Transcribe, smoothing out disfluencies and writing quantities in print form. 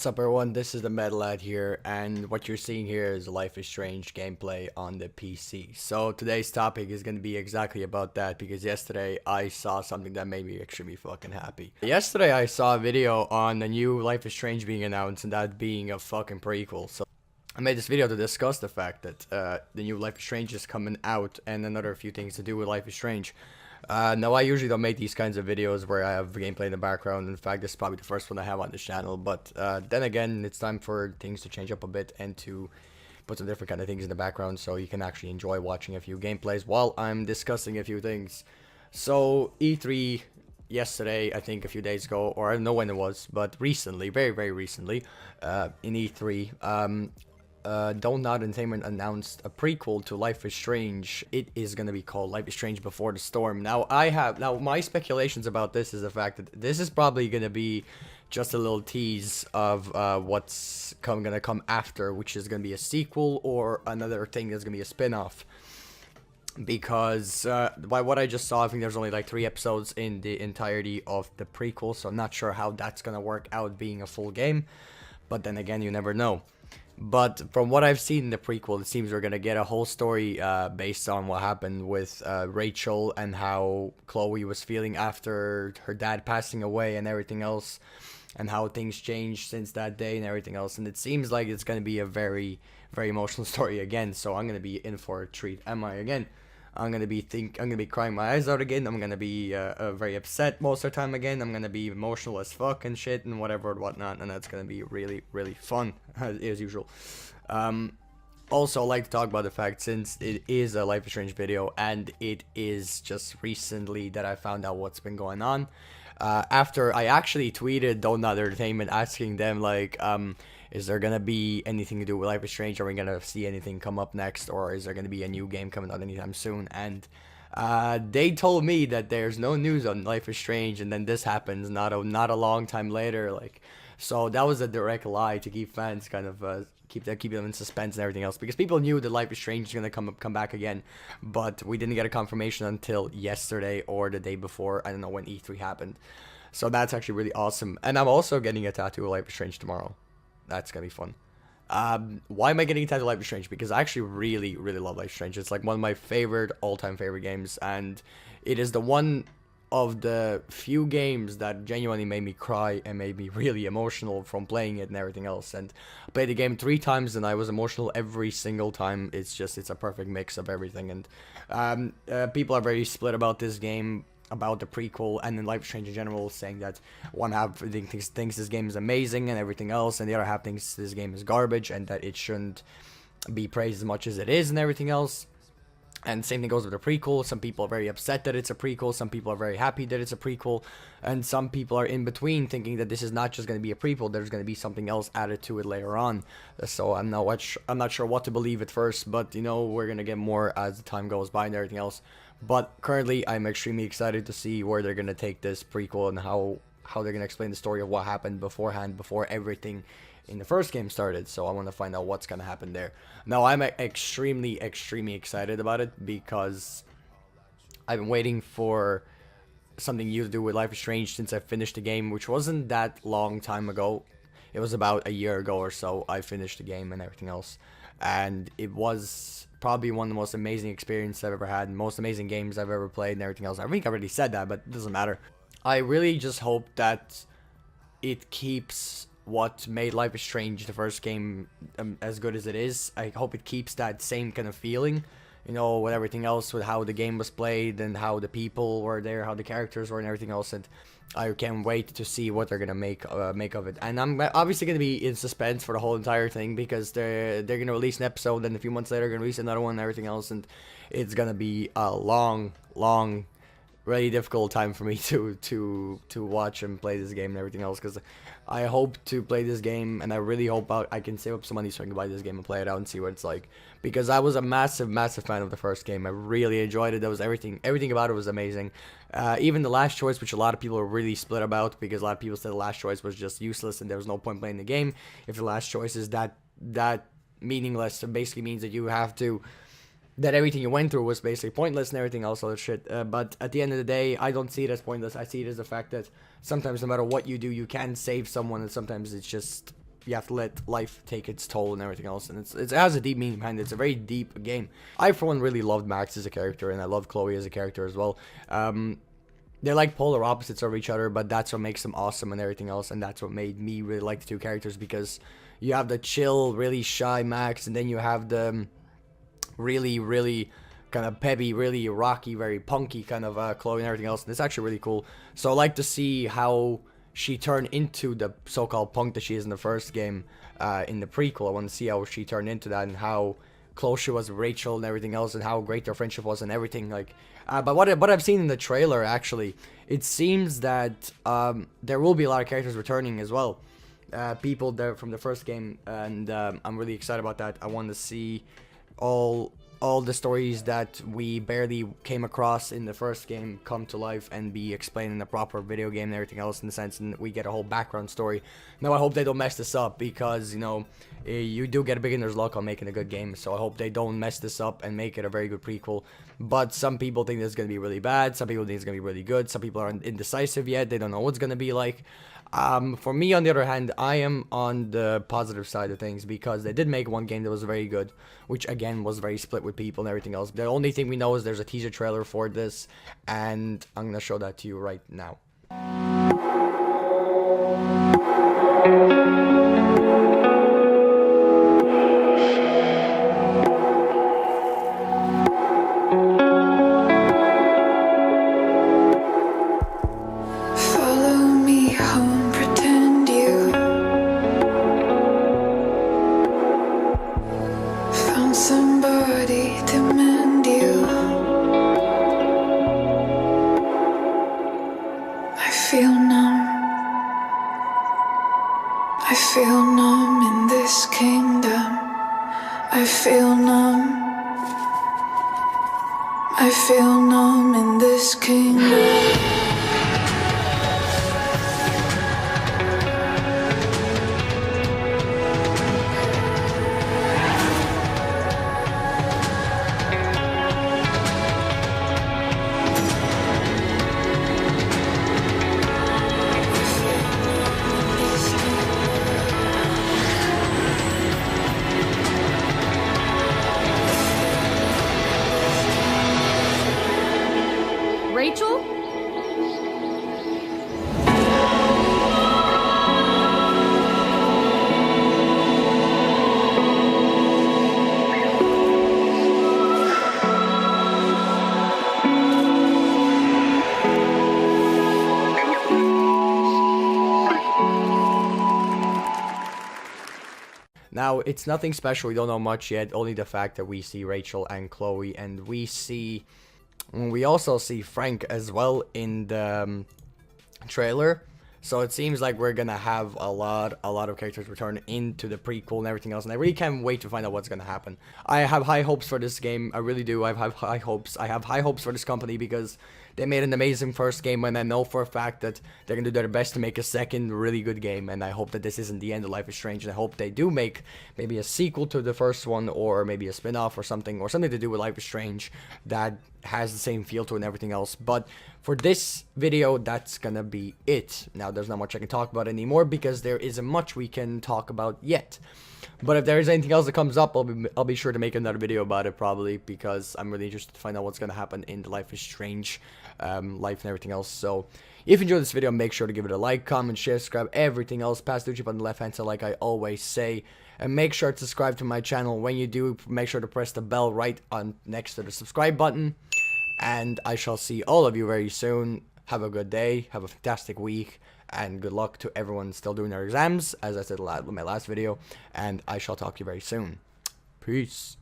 up everyone, this is the Metal Lad here, and what you're seeing here is Life is Strange gameplay on the PC. So today's topic is going to be exactly about that, because yesterday I saw something that made me extremely fucking happy. Yesterday I saw a video on the new Life is Strange being announced, and that being a fucking prequel. So I made this video to discuss the fact that the new Life is Strange is coming out, and another few things to do with Life is Strange. Now, I usually don't make these kinds of videos where I have gameplay in the background. In fact, this is probably the first one I have on this channel. But then again, it's time for things to change up a bit and to put some different kind of things in the background so you can actually enjoy watching a few gameplays while I'm discussing a few things. So, E3 yesterday, I think a few days ago, or I don't know when it was, but recently, very, very recently, in E3, Don't Nod Entertainment announced a prequel to Life is Strange. It is gonna be called Life is Strange Before the Storm. Now my speculations about this is the fact that this is probably gonna be just a little tease of what's gonna come after, which is gonna be a sequel or another thing that's gonna be a spin-off. Because by what I just saw, I think there's only like 3 episodes in the entirety of the prequel, so I'm not sure how that's gonna work out being a full game. But then again, you never know. But from what I've seen in the prequel, it seems we're going to get a whole story based on what happened with Rachel and how Chloe was feeling after her dad passing away and everything else, and how things changed since that day and everything else. And it seems like it's going to be a very, very emotional story again, so I'm going to be in for a treat. Am I again? I'm gonna be crying my eyes out again. I'm gonna be very upset most of the time again. I'm gonna be emotional as fuck and shit and whatever and whatnot, and that's gonna be really, really fun as usual. Also, I like to talk about the fact, since it is a Life is Strange video and it is just recently that I found out what's been going on. After I actually tweeted Don't Nod Entertainment asking them like, is there gonna be anything to do with Life is Strange? Are we gonna see anything come up next, or is there gonna be a new game coming out anytime soon? And they told me that there's no news on Life is Strange, and then this happens not a long time later. Like, so that was a direct lie to keep fans kind of keep them in suspense and everything else, because people knew that Life is Strange is gonna come back again, but we didn't get a confirmation until yesterday or the day before. I don't know when E3 happened. So that's actually really awesome, and I'm also getting a tattoo of Life is Strange tomorrow. That's gonna be fun. Why am I getting a tattoo of Life is Strange? Because I actually really, really love Life is Strange. It's like one of my all-time favorite games, and it is the one of the few games that genuinely made me cry and made me really emotional from playing it and everything else. And I played the game 3 times and I was emotional every single time. It's a perfect mix of everything. And people are very split about this game, about the prequel, and then Life is Strange in general, saying that one half thinks this game is amazing and everything else, and the other half thinks this game is garbage and that it shouldn't be praised as much as it is and everything else. And same thing goes with the prequel. Some people are very upset that it's a prequel, some people are very happy that it's a prequel, and some people are in between, thinking that this is not just going to be a prequel, there's going to be something else added to it later on. So I'm not sure what to believe at first, but you know, we're going to get more as the time goes by and everything else. But currently, I'm extremely excited to see where they're going to take this prequel and how they're going to explain the story of what happened beforehand, before everything in the first game started. So I want to find out what's going to happen there. Now, I'm extremely, extremely excited about it, because I've been waiting for something new to do with Life is Strange since I finished the game, which wasn't that long time ago. It was about a year ago or so I finished the game and everything else. And it was probably one of the most amazing experiences I've ever had, most amazing games I've ever played and everything else. I think I already said that, but it doesn't matter. I really just hope that it keeps what made Life is Strange, the first game, as good as it is. I hope it keeps that same kind of feeling, you know, with everything else, with how the game was played and how the people were there, how the characters were and everything else. And I can't wait to see what they're gonna make of it. And I'm obviously gonna be in suspense for the whole entire thing, because they're gonna release an episode, and a few months later they're gonna release another one and everything else, and it's gonna be a long, really difficult time for me to watch and play this game and everything else, because I hope to play this game, and I really hope I can save up some money so I can buy this game and play it out and see what it's like, because I was a massive fan of the first game. I really enjoyed it. There was everything about it was amazing. Even the last choice, which a lot of people are really split about, because a lot of people said the last choice was just useless and there was no point playing the game if the last choice is that meaningless. It basically means that you have to that everything you went through was basically pointless and everything else, other shit. But at the end of the day, I don't see it as pointless. I see it as the fact that sometimes no matter what you do, you can save someone, and sometimes it's just you have to let life take its toll and everything else, and it has a deep meaning behind it. It's a very deep game. I, for one, really loved Max as a character, and I love Chloe as a character as well. They're like polar opposites of each other, but that's what makes them awesome and everything else, and that's what made me really like the two characters, because you have the chill, really shy Max, and then you have the really kind of peppy, really rocky, very punky kind of Chloe and everything else, and it's actually really cool. So I like to see how she turned into the so-called punk that she is in the first game, in the prequel. I want to see how she turned into that, and how close she was with Rachel and everything else, and how great their friendship was and everything. Like, but what I've seen in the trailer, actually, it seems that there will be a lot of characters returning as well, people there from the first game, and I'm really excited about that. I want to see all the stories that we barely came across in the first game come to life and be explained in a proper video game and everything else, in the sense, and we get a whole background story. Now I hope they don't mess this up, because, you know, you do get a beginner's luck on making a good game, so I hope they don't mess this up and make it a very good prequel. But some people think it's going to be really bad, some people think it's going to be really good, some people are indecisive yet, they don't know what it's going to be like. For me, on the other hand, I am on the positive side of things, because they did make one game that was very good, which again was very split with people and everything else. The only thing we know is there's a teaser trailer for this, and I'm gonna show that to you right now. Somebody to mend you. I feel numb. I feel numb in this kingdom. I feel numb. I feel numb in this kingdom. Rachel? Now, it's nothing special, we don't know much yet, only the fact that we see Rachel and Chloe, and we also see Frank as well in the trailer. So it seems like we're gonna have a lot of characters return into the prequel and everything else, and I really can't wait to find out what's gonna happen. I have high hopes for this game, I really do. I have high hopes for this company, because they made an amazing first game, and I know for a fact that they're gonna do their best to make a second really good game, and I hope that this isn't the end of Life is Strange, and I hope they do make maybe a sequel to the first one, or maybe a spin-off or something to do with Life is Strange that has the same feel to it and everything else. But for this video, that's gonna be it. Now, there's not much I can talk about anymore, because there isn't much we can talk about yet. But if there is anything else that comes up, I'll be sure to make another video about it, probably, because I'm really interested to find out what's gonna happen in the Life is Strange life and everything else. So if you enjoyed this video, make sure to give it a like, comment, share, subscribe, everything else. Pass the chip on the left hand side, like I always say. And make sure to subscribe to my channel. When you do, make sure to press the bell right on next to the subscribe button. And I shall see all of you very soon. Have a good day, have a fantastic week, and good luck to everyone still doing their exams, as I said in my last video. And I shall talk to you very soon. Peace.